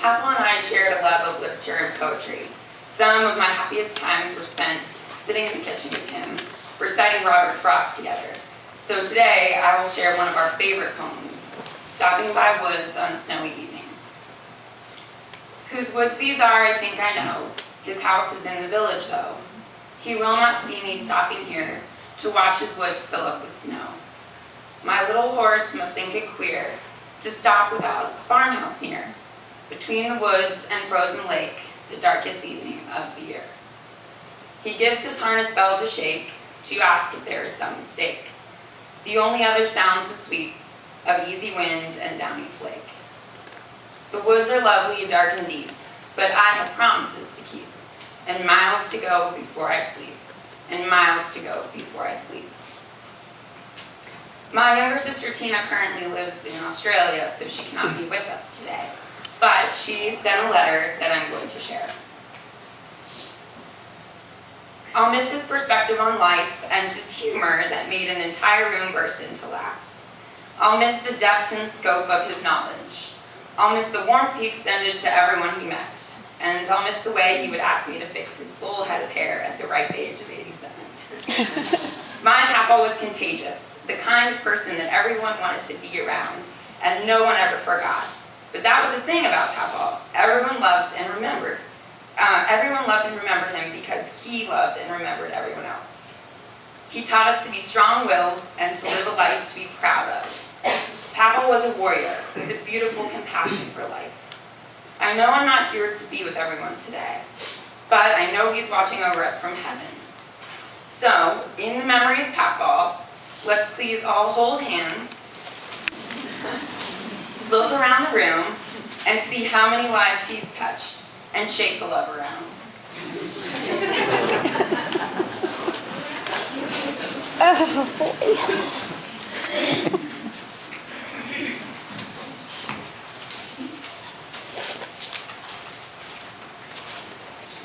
Papa and I shared a love of literature and poetry. Some of my happiest times were spent sitting in the kitchen with him, reciting Robert Frost together. So today, I will share one of our favorite poems, Stopping by Woods on a Snowy Evening. Whose woods these are, I think I know. His house is in the village, though. He will not see me stopping here to watch his woods fill up with snow. My little horse must think it queer to stop without a farmhouse near, between the woods and frozen lake, the darkest evening of the year. He gives his harness bells a shake to ask if there is some mistake. The only other sounds the sweep of easy wind and downy flake. The woods are lovely, dark and deep, but I have promises to keep, and miles to go before I sleep, and miles to go before I sleep. My younger sister Tina currently lives in Australia, so she cannot be with us today, but she sent a letter that I'm going to share. I'll miss his perspective on life and his humor that made an entire room burst into laughs. I'll miss the depth and scope of his knowledge. I'll miss the warmth he extended to everyone he met. And I'll miss the way he would ask me to fix his full head of hair at the ripe age of 87. My Papa was contagious, the kind of person that everyone wanted to be around, and no one ever forgot. But that was the thing about Papa. Everyone loved and remembered him because he loved and remembered everyone else. He taught us to be strong-willed and to live a life to be proud of. Papa was a warrior with a beautiful compassion for life. I know I'm not here to be with everyone today, but I know he's watching over us from heaven. So, in the memory of Papa, let's please all hold hands, look around the room, and see how many lives he's touched, and shake the love around. Oh, boy.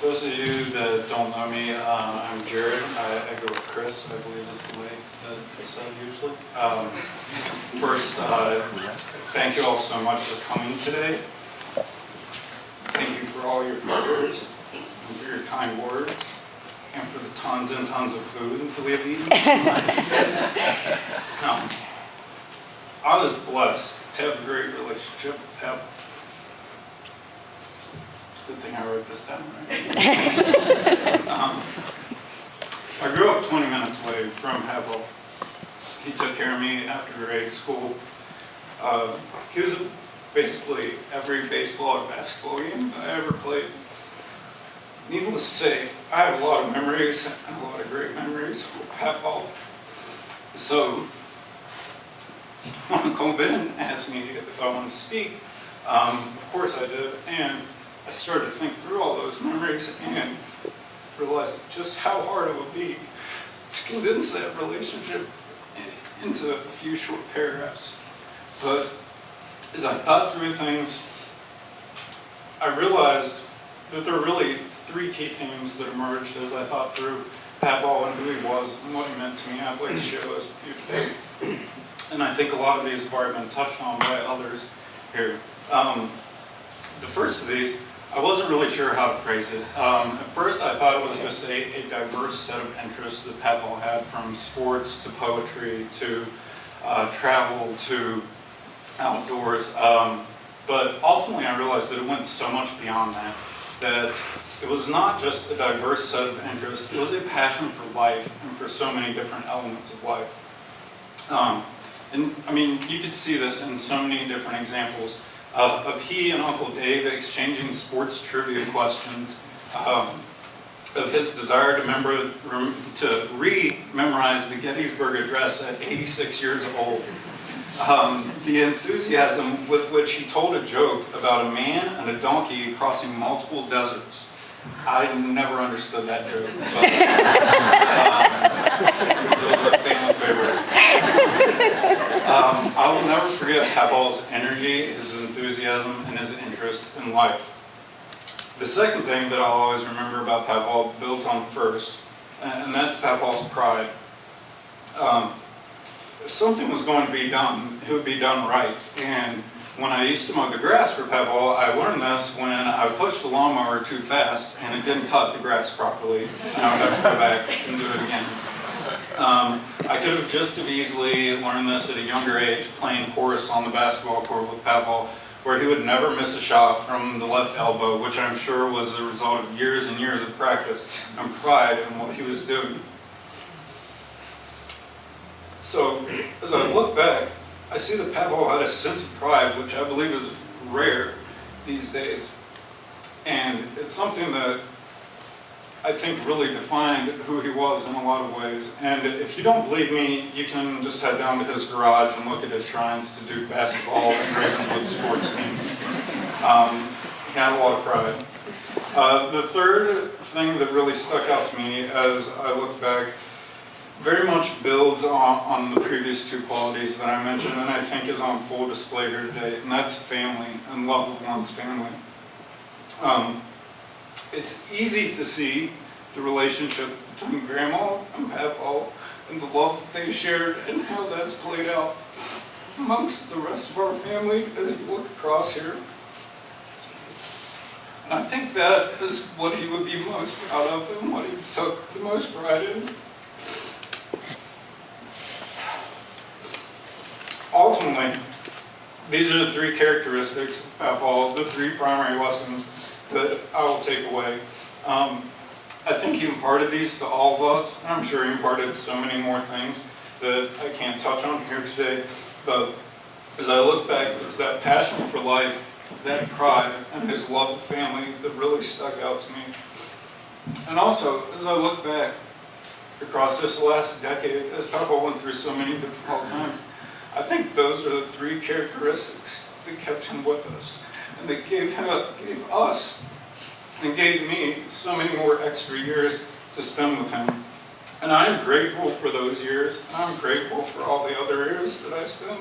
Those of you that don't know me, I'm Jared. I go with Chris, I believe is the way that it's said usually. First, thank you all so much for coming today. Thank you for all your prayers, and for your kind words, and for the tons and tons of food that we have eaten. I was blessed to have a great relationship with Pep. Good thing I wrote this down, right? I grew up 20 minutes away from Pep. He took care of me after grade school. He was basically every baseball or basketball game I ever played. Needless to say, I have a lot of memories, and a lot of great memories with Pep-Ball. So, when he called in and asked me if I wanted to speak, of course I did, and I started to think through all those memories and realized just how hard it would be to condense that relationship into a few short paragraphs. But as I thought through things, I realized that there were really three key themes that emerged as I thought through Pep-Ball and who he was and what he meant to me. I'd like to share those with you today. And I think a lot of these have already been touched on by others here. The first of these, I wasn't really sure how to phrase it. At first I thought it was just a diverse set of interests that Pep-Ball had, from sports to poetry to travel to outdoors. But ultimately I realized that it went so much beyond that, that it was not just a diverse set of interests, it was a passion for life and for so many different elements of life. And I mean, you could see this in so many different examples of he and Uncle Dave exchanging sports trivia questions, of his desire to re-memorize the Gettysburg Address at 86 years old. The enthusiasm with which he told a joke about a man and a donkey crossing multiple deserts. I never understood that joke, but it was a family favorite. I will never forget Pep-Ball's energy, his enthusiasm, and his interest in life. The second thing that I'll always remember about Pep-Ball builds on the first, and that's Pep-Ball's pride. If something was going to be done, it would be done right. And When I used to mow the grass for Pebble, I learned this when I pushed the lawnmower too fast and it didn't cut the grass properly. And I would have to go back and do it again. I could have just as easily learned this at a younger age playing chorus on the basketball court with Pebble, where he would never miss a shot from the left elbow, which I'm sure was the result of years and years of practice and pride in what he was doing. So, as I look back, I see that Pebble had a sense of pride, which I believe is rare these days. And it's something that I think really defined who he was in a lot of ways. And if you don't believe me, you can just head down to his garage and look at his shrines to Duke basketball and Ravenswood sports teams. He had a lot of pride. The third thing that really stuck out to me as I look back very much builds on the previous two qualities that I mentioned, and I think is on full display here today, and that's family and love of one's family. It's easy to see the relationship between Grandma and Papa and the love that they shared and how that's played out amongst the rest of our family as you look across here. And I think that is what he would be most proud of and what he took the most pride in. Ultimately, these are the three characteristics of Papa, the three primary lessons that I will take away. I think he imparted these to all of us, and I'm sure he imparted so many more things that I can't touch on here today. But as I look back, it's that passion for life, that pride, and his love of family that really stuck out to me. And also, as I look back across this last decade, as Papa went through so many difficult times, I think those are the three characteristics that kept him with us, and that gave us and gave me so many more extra years to spend with him. And I am grateful for those years, and I'm grateful for all the other years that I spent.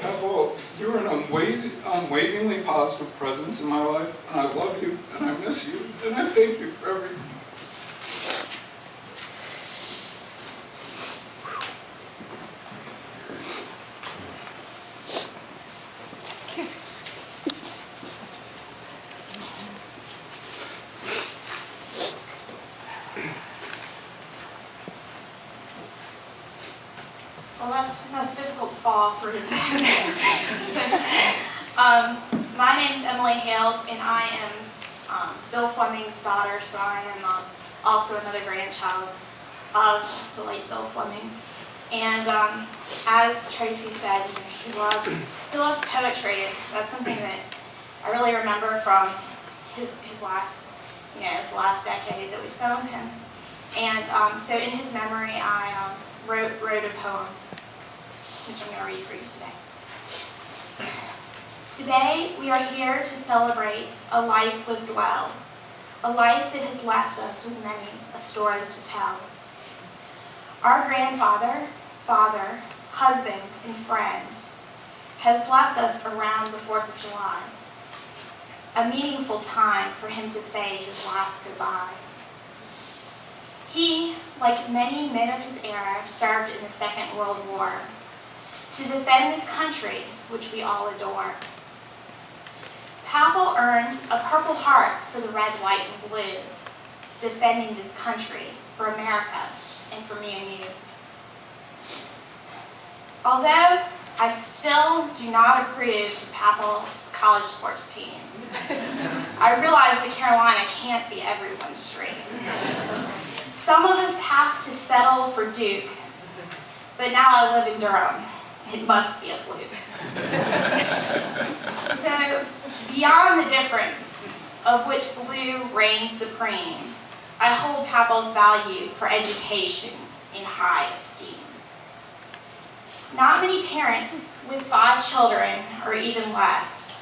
Papa, you're an unwaveringly positive presence in my life, and I love you, and I miss you, and I thank you for everything. Well, that's difficult to follow through. My name is Emily Hales, and I am Bill Fleming's daughter, so I am also another grandchild of the late Bill Fleming. And as Tracy said, he loved poetry. That's something that I really remember from his last, the last decade that we spent with him. And so in his memory, I wrote a poem, which I'm going to read for you today. Today, we are here to celebrate a life lived well, a life that has left us with many a story to tell. Our grandfather, father, husband, and friend has left us around the 4th of July, a meaningful time for him to say his last goodbye. He, like many men of his era, served in the Second World War to defend this country, which we all adore. Papa earned a Purple Heart for the red, white, and blue, defending this country for America and for me and you. Although I still do not approve of Papa's college sports team, I realize that Carolina can't be everyone's dream. Some of us have to settle for Duke, but now I live in Durham. It must be a fluke. So, beyond the difference of which blue reigns supreme, I hold Papa's value for education in high esteem. Not many parents with 5 children, or even less,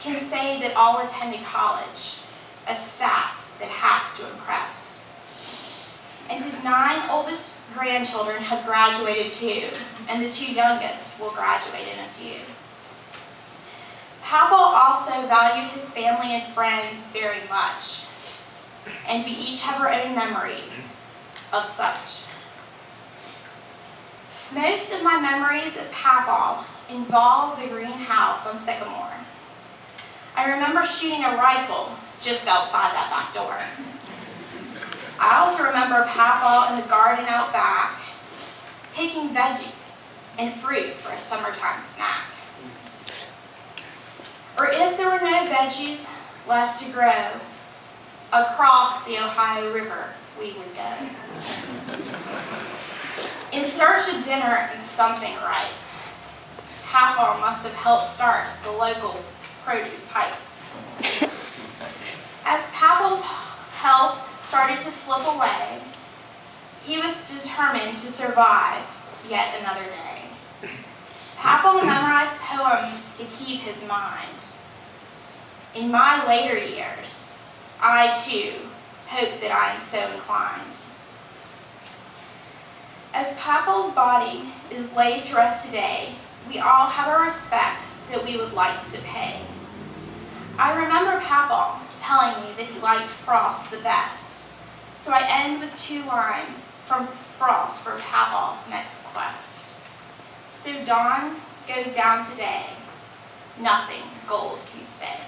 can say that all attended college, a stat that has to impress. And his 9 oldest grandchildren have graduated too, and the 2 youngest will graduate in a few. Papa also valued his family and friends very much, and we each have our own memories of such. Most of my memories of Papa involved the greenhouse on Sycamore. I remember shooting a rifle just outside that back door. I also remember Papa in the garden out back, picking veggies and fruit for a summertime snack. Or if there were no veggies left to grow, across the Ohio River we would go. In search of dinner and something right, Papa must have helped start the local produce hype. As Papa's health started to slip away, he was determined to survive yet another day. Papa memorized poems to keep his mind. In my later years, I too hope that I am so inclined. As Papa's body is laid to rest today, we all have our respects that we would like to pay. I remember Papa telling me that he liked Frost the best, so I end with 2 lines from Frost for Papa's next quest. So dawn goes down today, nothing gold can stay.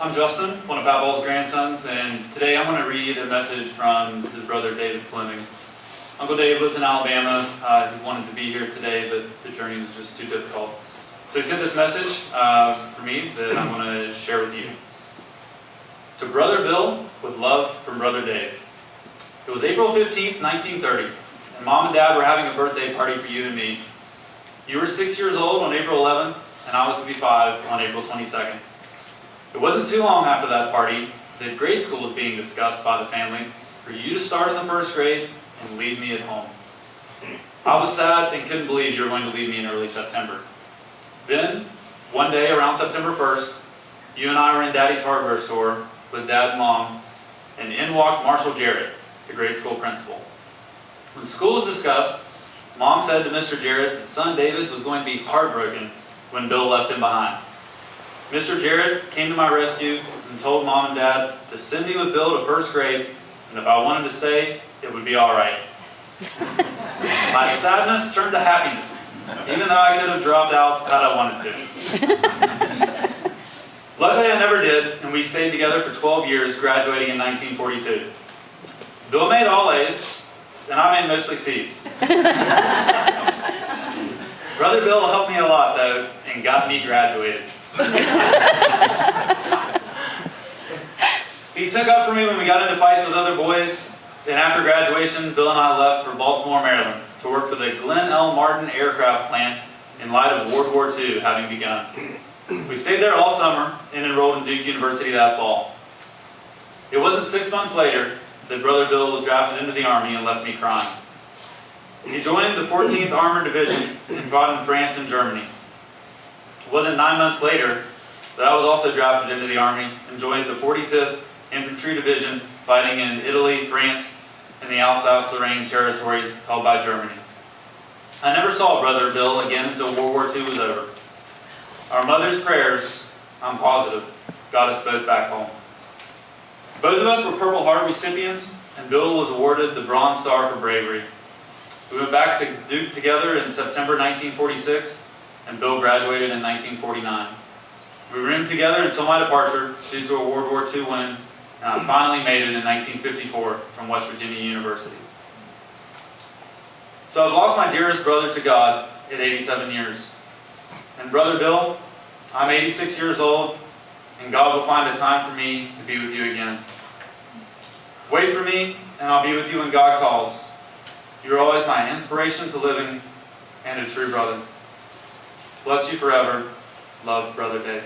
I'm Justin, one of Papa's grandsons, and today I'm going to read a message from his brother David Fleming. Uncle Dave lives in Alabama. He wanted to be here today, but the journey was just too difficult. So he sent this message for me that I'm going to share with you. To Brother Bill, with love from Brother Dave. It was April 15th, 1930, and Mom and Dad were having a birthday party for you and me. You were 6 years old on April 11th, and I was to be 5 on April 22nd. It wasn't too long after that party that grade school was being discussed by the family for you to start in the 1st grade and leave me at home. I was sad and couldn't believe you were going to leave me in early September. Then, one day around September 1st, you and I were in Daddy's hardware store with Dad and Mom, and in walked Marshall Jarrett, the grade school principal. When school was discussed, Mom said to Mr. Jarrett that son David was going to be heartbroken when Bill left him behind. Mr. Jarrett came to my rescue and told Mom and Dad to send me with Bill to 1st grade, and if I wanted to stay, it would be all right. My sadness turned to happiness, even though I could have dropped out had I wanted to. Luckily, I never did, and we stayed together for 12 years, graduating in 1942. Bill made all A's, and I made mostly C's. Brother Bill helped me a lot, though, and got me graduated. He took up for me when we got into fights with other boys, and after graduation, Bill and I left for Baltimore, Maryland to work for the Glenn L. Martin Aircraft Plant in light of World War II having begun. We stayed there all summer and enrolled in Duke University that fall. It wasn't 6 months later that Brother Bill was drafted into the Army and left me crying. He joined the 14th Armored Division and fought in France and Germany. It wasn't 9 months later that I was also drafted into the Army and joined the 45th Infantry Division, fighting in Italy, France, and the Alsace-Lorraine territory held by Germany. I never saw Brother Bill again until World War II was over. Our mother's prayers, I'm positive, got us both back home. Both of us were Purple Heart recipients, and Bill was awarded the Bronze Star for bravery. We went back to Duke together in September 1946, and Bill graduated in 1949. We roomed together until my departure due to a World War II win, and I finally made it in 1954 from West Virginia University. So I've lost my dearest brother to God at 87 years. And Brother Bill, I'm 86 years old, and God will find a time for me to be with you again. Wait for me, and I'll be with you when God calls. You're always my inspiration to living and a true brother. Bless you forever. Love, Brother Dave.